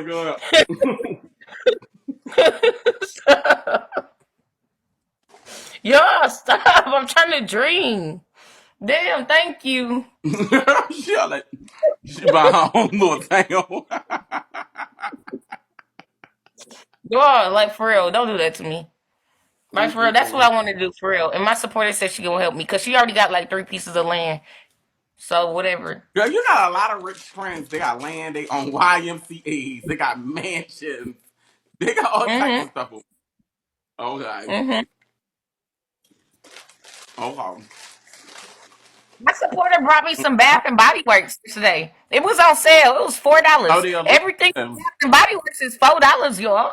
my god. Y'all, stop. I'm trying to dream. Damn, thank you. She like she buy her own little thing. Y'all, like, for real, don't do that to me. Like, for real, that's what Mm-mm-mm. I want to do, for real. And my supporter said she gonna help me because she already got like 3 pieces of land. So, whatever. Girl, you got a lot of rich friends. They got land. They own YMCA's. They got mansions. They got all types of Mm stuff. Okay. hmm. Mm hmm. Okay. My supporter brought me some Bath and Body Works today. It was on sale. It was Oh, $4. they are Everything from looking. Bath and Body Works is $4, y'all.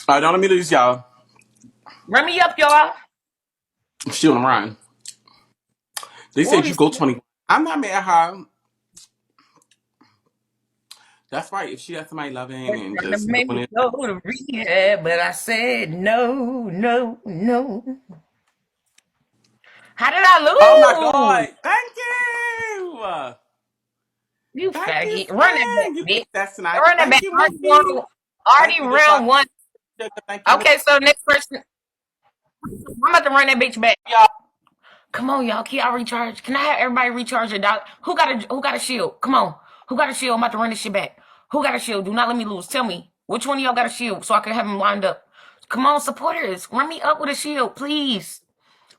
All right, don't let me lose y'all. Run me up, y'all. She on the run. They What said do you you go say? 20. I'm not mad at her. That's right. If she has somebody loving and Trying to just make doing me it. go to rehab, but I said no, no, no. How did Oh my I lose? God. Thank you. You Thank you, faggot. Run that back, Swing. You bitch. ate that tonight. Run that Thank back. you, Already Mookie. won. Thank Already you, Miss round one. Sugar. Thank you, Miss. Okay, so next person. I'm about to run that bitch back, y'all. Come on, y'all. Can y'all recharge? Can I have everybody recharge a dollar? Who got a shield? Come on. Who got a shield? I'm about to run this shit back. Who got a shield? Do not let me lose. Tell me. Which one of y'all got a shield so I can have them lined up? Come on, supporters. Run me up with a shield, please.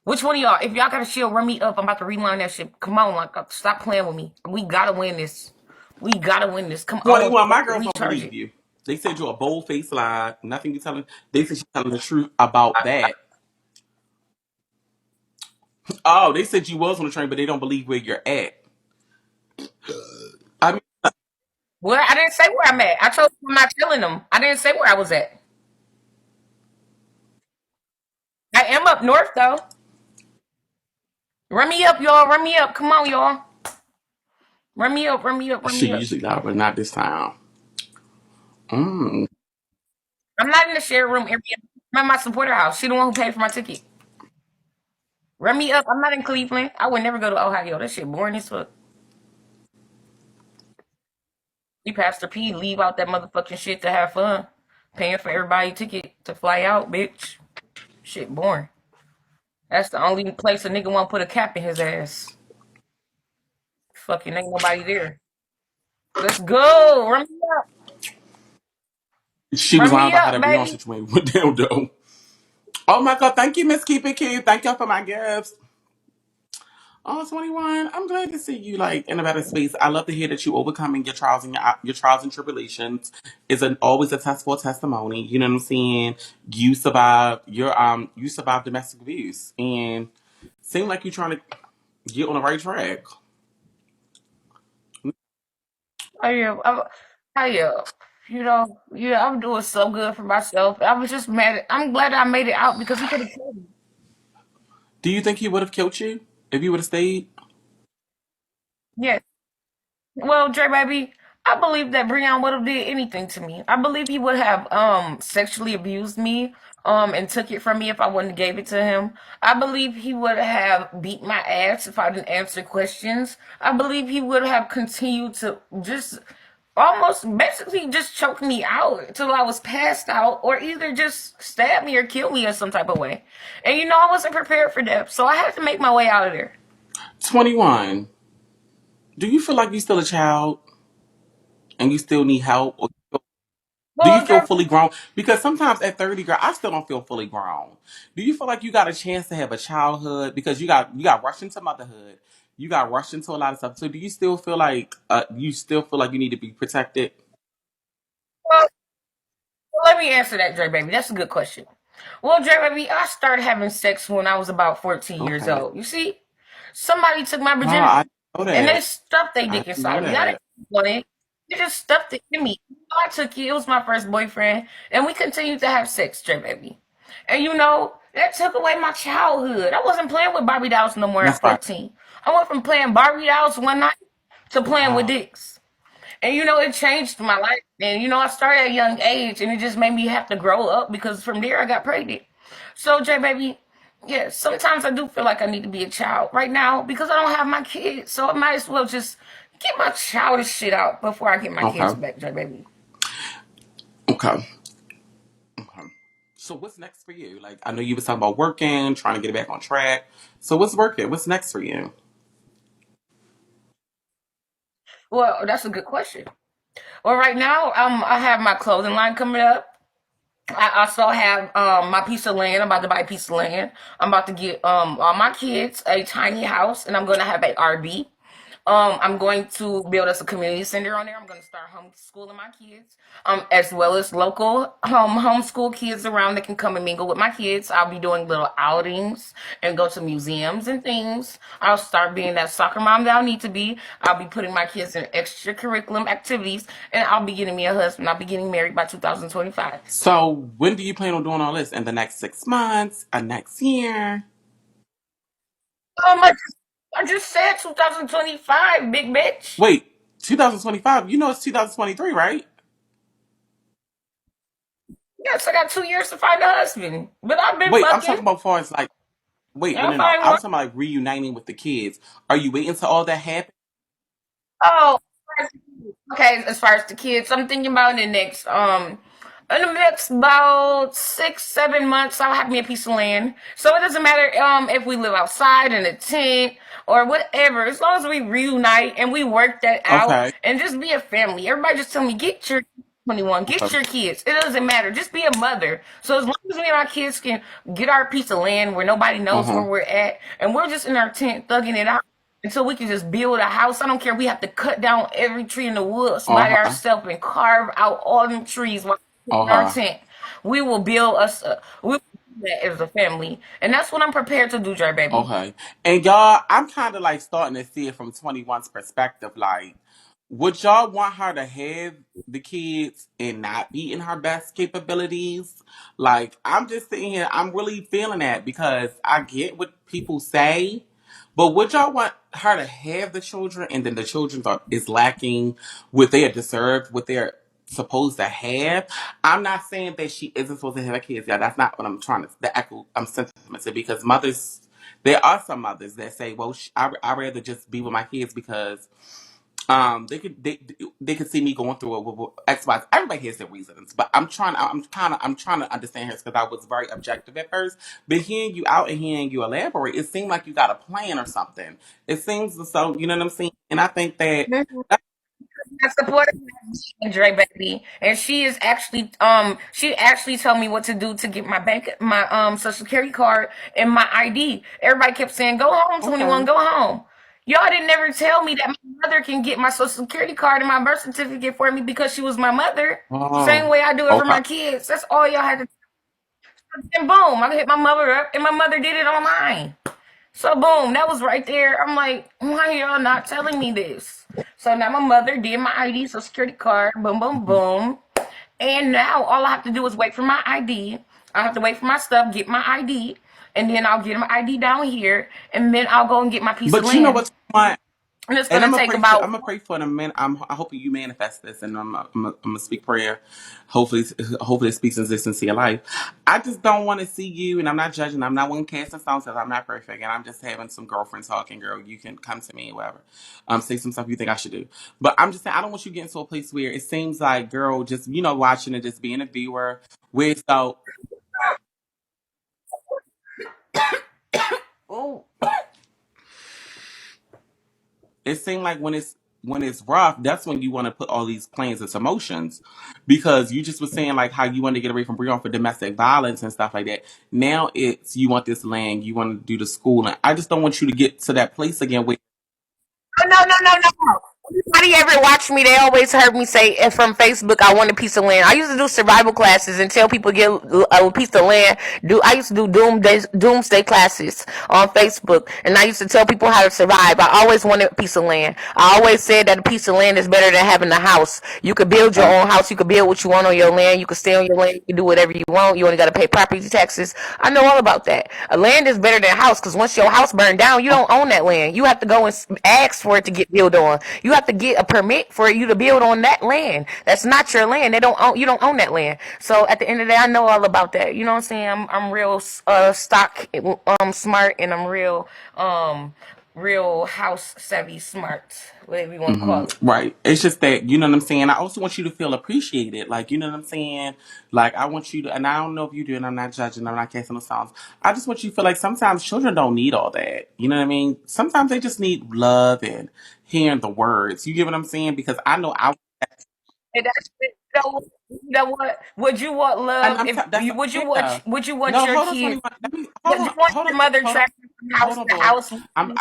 Which one of y'all? If y'all got a shield, run me up. I'm about to reline that shit. Come on, like, stop playing with me. We gotta win this. We gotta win this. Come on, 21. My girls don't recharge believe it. you. They said you're a bold faced lie. Nothing you telling. They said she's telling the truth about that. Oh, they said you was on the train, but they don't believe where you're at. I mean, Well, I didn't say where I'm at. I told you I'm not telling them. I didn't say where I was at. I am up north though. Run me up, y'all. Run me up. Come on, y'all. Run me up. Run me up. Run she me up. usually lie, but not this time. Mm. I'm not in the share room area. I'm at my supporter house. She the one who paid for my ticket. Run me up. I'm not in Cleveland. I would never go to Ohio. That shit boring as fuck. You Pastor P leave out that motherfucking shit to have fun. Paying for everybody ticket to fly out, bitch. Shit boring. That's the only place a nigga want to put a cap in his ass. Fucking ain't nobody there. Let's go. Run me up. She was Run lying me about how up, that Rihanna baby. situation went down, though. Oh my God. Thank you, Miss Keep It Cute. Thank y'all for my gifts. Oh, 21. I'm glad to see you like in a better space. I love to hear that you overcoming your trials and your trials and tribulations is always a test for a testimony. You know what I'm saying? You survived domestic abuse and seem like you're trying to get on the right track. I am. I am. Yeah, I'm doing so good for myself. I was just mad. I'm glad I made it out because he could have killed me. Do you think he would have killed you if you would have stayed? Yes. Well, Dre baby, I believe that Breon would have did anything to me. I believe he would have sexually abused me and took it from me if I wouldn't have gave it to him. I believe he would have beat my ass if I didn't answer questions. I believe he would have continued to just almost basically just choke me out till I was passed out or either just stab me or kill me in some type of way. And I wasn't prepared for that. So I had to make my way out of there. 21. Do you feel like you're still a child and you still need help? Or do you Well, feel Dre, fully grown? Because sometimes at 30, girl, I still don't feel fully grown. Do you feel like you got a chance to have a childhood because you got rushed into motherhood? You got rushed into a lot of stuff. So do you still feel like you need to be protected? well, let me answer that, Dre baby. That's a good question. Well, Dre baby, I started having sex when I was about 14 years Okay. old. You see, somebody took my Wow, I virginity didn't know and they that. stuffed their I dick didn't know inside of me. I that. didn't want it. They just stuffed it in me. I took it. It was my first boyfriend, and we continued to have sex, Dre baby. And that took away my childhood. I wasn't playing with Barbie dolls no more That's at right. 14. I went from playing Barbie dolls one night to playing with Wow. dicks. And it changed my life. And I started at a young age and it just made me have to grow up because from there I got pregnant. So Jay baby, Yeah, sometimes I do feel like I need to be a child right now because I don't have my kids. So I might as well just get my childish shit out before I get my kids Okay. back, J baby. Okay. Okay. So what's next for you? Like I know you was talking about working, trying to get it back on track. So what's working? What's next for you? Well, that's a good question. Well, right now, I have my clothing line coming up. I also have my piece of land. I'm about to buy a piece of land. I'm about to get all my kids a tiny house, and I'm gonna have a RV. I'm going to build us a community center on there. I'm going to start homeschooling my kids, as well as local homeschool kids around that can come and mingle with my kids. I'll be doing little outings and go to museums and things. I'll start being that soccer mom that I need to be. I'll be putting my kids in extracurriculum activities, and I'll be getting me a husband. I'll be getting married by 2025. So when do you plan on doing all this? In the next 6 months? Next year? Um, I just, I just said 2025, big bitch. Wait, 2025. You know it's 2023, right? Yes, I got 2 years to find a husband, but I've been Wait, I'm fucking. talking about far as like wait, no, I'll no, no. find I one. was talking about like reuniting with the kids. Are you waiting till all that happens? Oh, okay. As far as the kids, I'm thinking about in the next about 6, 7 months, I'll have me a piece of land. So it doesn't matter if we live outside in a tent or whatever, as long as we reunite and we work that out Okay. and just be a family. Everybody just tell me get your 21, get Okay. your kids. It doesn't matter. Just be a mother. So as long as me and my kids can get our piece of land where nobody knows where Uh-huh. we're at, and we're just in our tent thugging it out until we can just build a house. I don't care. We have to cut down every tree in the woods by Uh-huh. ourselves and carve out all them trees while in our Uh-huh. tent. We will build us. We will do that as a family, and that's what I'm prepared to do, Dre baby. Okay. And y'all, I'm kind of like starting to see it from 21's perspective. Like, would y'all want her to have the kids and not be in her best capabilities? Like, I'm just sitting here, I'm really feeling that because I get what people say, but would y'all want her to have the children and then the children is lacking what they are deserved, what they're supposed to have? I'm not saying that she isn't supposed to have kids. Yeah, that's not what I'm trying to, the echo I'm sentiment to because mothers, there are some mothers that say, well, I rather just be with my kids because they could see me going through it with X, Y. Everybody has their reasons, but I'm trying to understand her because I was very objective at first. But hearing you out and hearing you elaborate, it seemed like you got a plan or something. It seems so, you know what I'm saying? And I think that I support Dre baby, and she actually told me what to do to get my social security card and my ID. Everybody kept saying, "Go home, 21, okay, go home." Y'all didn't never tell me that my mother can get my social security card and my birth certificate for me because she was my mother. Same oh, way I do it for okay, my kids. That's all y'all had to. And boom, I hit my mother up, and my mother did it online. So boom, that was right there. I'm like, why y'all not telling me this? So now my mother did my ID, social security card, boom, boom, Mhm. boom. And now all I have to do is wait for my ID. I have to wait for my stuff, get my ID, and then I'll get my ID down here, and then I'll go and get my piece of But you know land. what? My And it's And gonna take I'm about gonna pray for the man. I hope you manifest this, and I'm gonna speak prayer. Hopefully, hopefully it speaks existence to your life. I just don't want to see you, and I'm not judging. I'm not one casting stones because I'm not perfect, and I'm just having some girlfriend talking. Girl, you can come to me, whatever. Say some stuff you think I should do, but I'm just saying I don't want you getting to a place where it seems like, girl, just watching it, just being a viewer. Where so oh, it seemed like when it's rough, that's when you want to put all these plans into motions, because you just was saying like how you want to get away from Breon for domestic violence and stuff like that. Now it's you want this land, you want to do the school, and I just don't want you to get to that place again where no, no, no, no, no. Anybody ever watch me? They always heard me say from Facebook, "I want a piece of land." I used to do survival classes and tell people get a piece of land. I used to do doomsday classes on Facebook, and I used to tell people how to survive. I always wanted a piece of land. I always said that a piece of land is better than having a house. You could build your uh, own house. You could build what you want on your land. You could stay on your land. You can do whatever you want. You only got to pay property taxes. I know all about that. A land is better than a house because once your house burned down, you don't own that land. You have to go and ask for it to get built on. You have to get a permit for you to build on that land. That's not your land. They don't own, you don't own that land. So at the end of the day, I know all about that. You know what I'm saying? I'm real stock smart, and I'm real house savvy smart, whatever you want to call it. Right. It's just that, you know what I'm saying? I also want you to feel appreciated. Like, you know what I'm saying? Like, I want you to, and I don't know if you do, and I'm not judging, I'm not casting no songs. I just want you to feel like sometimes children don't need all that. You know what I mean? Sometimes they just need love and hearing the words. You get what I'm saying? Because I know And that's you know what? Would you want and love I'm, if that's, you would you yeah. want No, your hold on, kids? 21. Let me, Would you want your mother traveling from house hold on, to boo. house? I'm,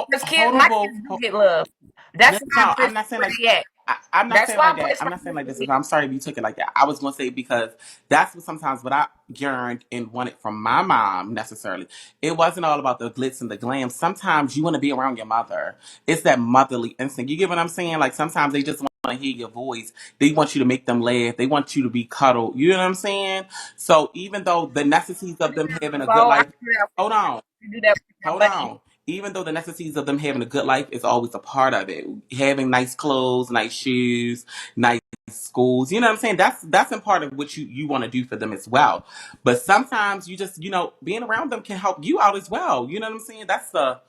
Because hold on, my boo. kids do get love. No, That's why I no, place I'm not saying where like they at. I'm not That's saying why like I that. place I'm my not saying like this. kids. I'm sorry if you took it like that. I was gonna say because that's what sometimes what I yearned and wanted from my mom necessarily. It wasn't all about the glitz and the glam. Sometimes you want to be around your mother. It's that motherly instinct. You get what I'm saying? Like sometimes they just want to hear your voice. They want you to make them laugh. They want you to be cuddled. You know what I'm saying? So even though the necessities of them having a good So I life, do that. hold on. I do that with Hold my buddy. on. Even though the necessities of them having a good life is always a part of it, having nice clothes, nice shoes, nice schools, you know what I'm saying? That's a part of what you want to do for them as well. But sometimes you just being around them can help you out as well. You know what I'm saying? That's the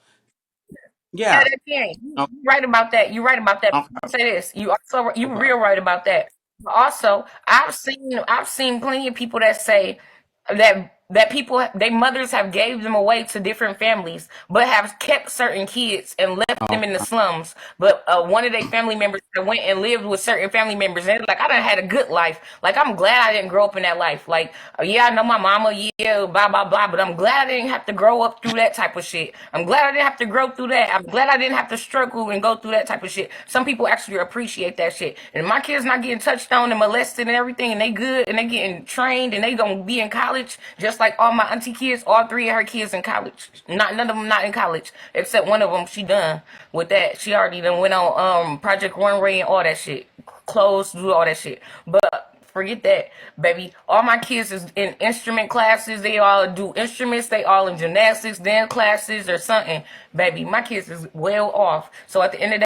Yeah, yeah. that can. You Okay. right about that. You right about that. Okay. Say this. You Okay. real right about that. But also, I've seen plenty of people that say that people their mothers have gave them away to different families, but have kept certain kids and left them in the Okay. slums. But one of their family members that went and lived with certain family members, and they're like, I done had a good life. Like I'm glad I didn't grow up in that life. Like yeah, I know my mama, yeah, blah blah blah, but I'm glad I didn't have to grow up through that type of shit. I'm glad I didn't have to grow through that. I'm glad I didn't have to struggle and go through that type of shit. Some people actually appreciate that shit. And my kids not getting touched on and molested and everything, and they good and they getting trained and they gonna be in college just like all my auntie kids. All three of her kids in college. Not none of them not in college except one of them. She done with that. She already done went on Project Runway and all that shit. Clothes, do all that shit. But forget that, baby. All my kids is in instrument classes. They all do instruments. They all in gymnastics, dance classes, or something, baby. My kids is well off. So at the end of the